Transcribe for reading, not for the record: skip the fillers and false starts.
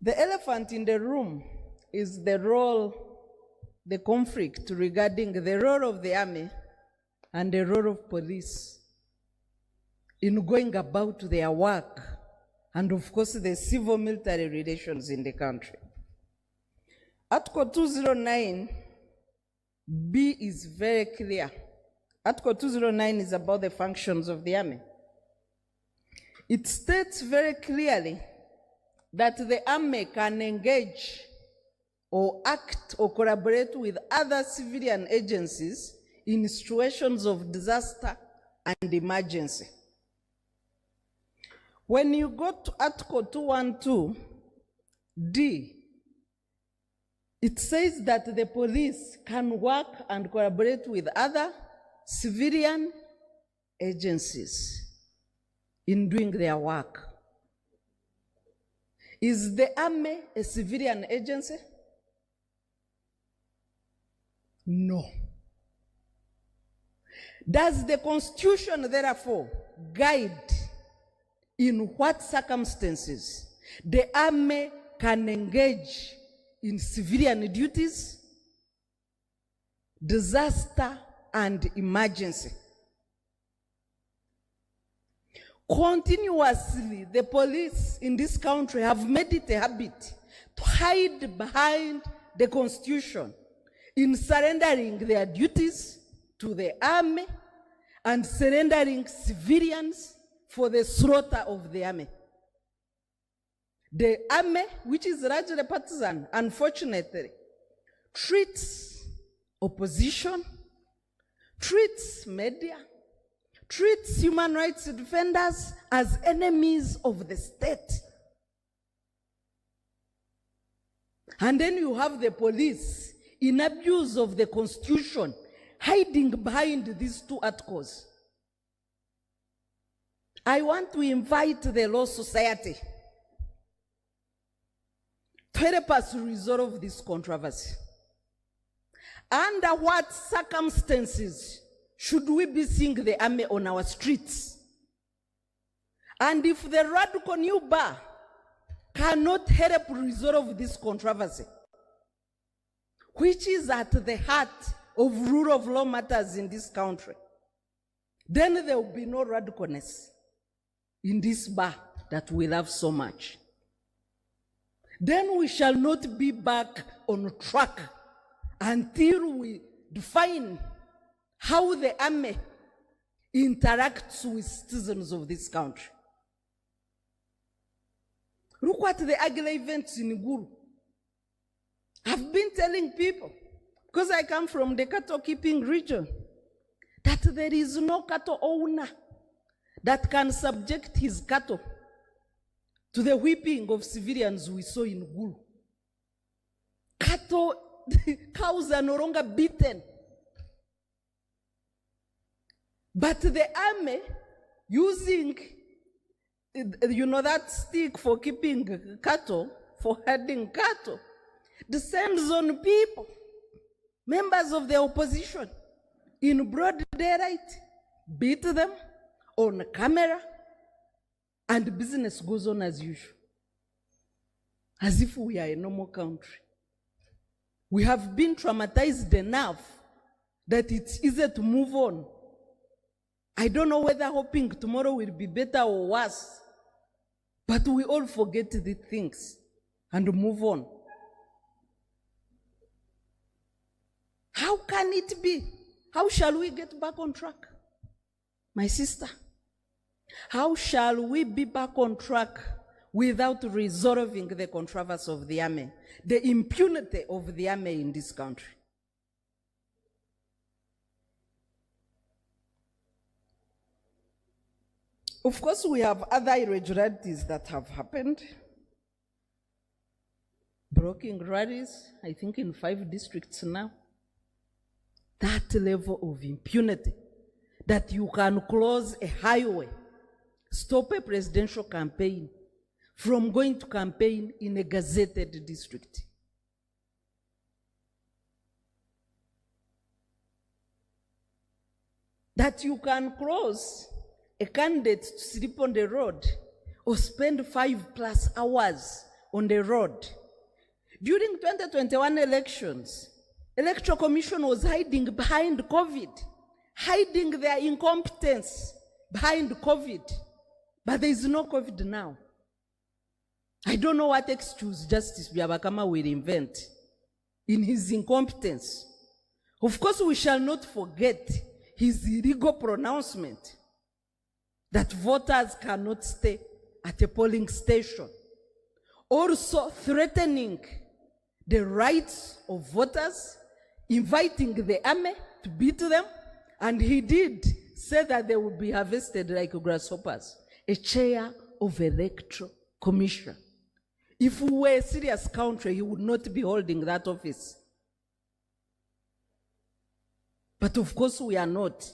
The elephant in the room is the conflict regarding the role of the army and the role of police in going about their work, and of course the civil-military relations in the country. Article 209 B is very clear. Article 209 is about the functions of the army. It states very clearly that the army can engage or act or collaborate with other civilian agencies in situations of disaster and emergency. When you go to Article 212 D, it says that the police can work and collaborate with other civilian agencies in doing their work. Is the army a civilian agency? No. Does the Constitution, therefore, guide in what circumstances the army can engage in civilian duties, disaster, and emergency? Continuously, the police in this country have made it a habit to hide behind the Constitution in surrendering their duties to the army and surrendering civilians for the slaughter of the army. The army, which is largely partisan, unfortunately, treats opposition, treats media, treats human rights defenders as enemies of the state. And then you have the police in abuse of the Constitution, hiding behind these two articles. I want to invite the Law Society to help us resolve this controversy. Under what circumstances should we be seeing the army on our streets? And if the radical new bar cannot help resolve this controversy, which is at the heart of rule of law matters in this country, then there will be no radicalness in this bar that we love so much. Then we shall not be back on track until we define how the army interacts with citizens of this country. Look at the ugly events in Guru. I've been telling people, because I come from the cattle keeping region, that there is no cattle owner that can subject his cattle to the whipping of civilians we saw in Gulu. Cows are no longer beaten. But the army, using, that stick for keeping cattle, for herding cattle, descends on people, members of the opposition, in broad daylight, beat them on camera, and business goes on as usual, as if we are a normal country. We have been traumatized enough that it's easy to move on. I don't know whether hoping tomorrow will be better or worse, but we all forget the things and move on. How can it be? How shall we get back on track? My sister, how shall we be back on track without resolving the controversy of the army, the impunity of the army in this country? Of course, we have other irregularities that have happened. Blocking rallies, I think in 5 districts now. That level of impunity, that you can close a highway, stop a presidential campaign from going to campaign in a gazetted district. That you can close a candidate to sleep on the road or spend 5+ hours on the road. During 2021 elections, Electoral Commission was hiding behind COVID, hiding their incompetence behind COVID. But there is no COVID now. I don't know what excuse Justice Byabakama will invent in his incompetence. Of course, we shall not forget his illegal pronouncement that voters cannot stay at a polling station. Also threatening the rights of voters, inviting the army to beat them, and he did say that they would be harvested like grasshoppers. A chair of Electoral Commission. If we were a serious country, he would not be holding that office. But of course we are not.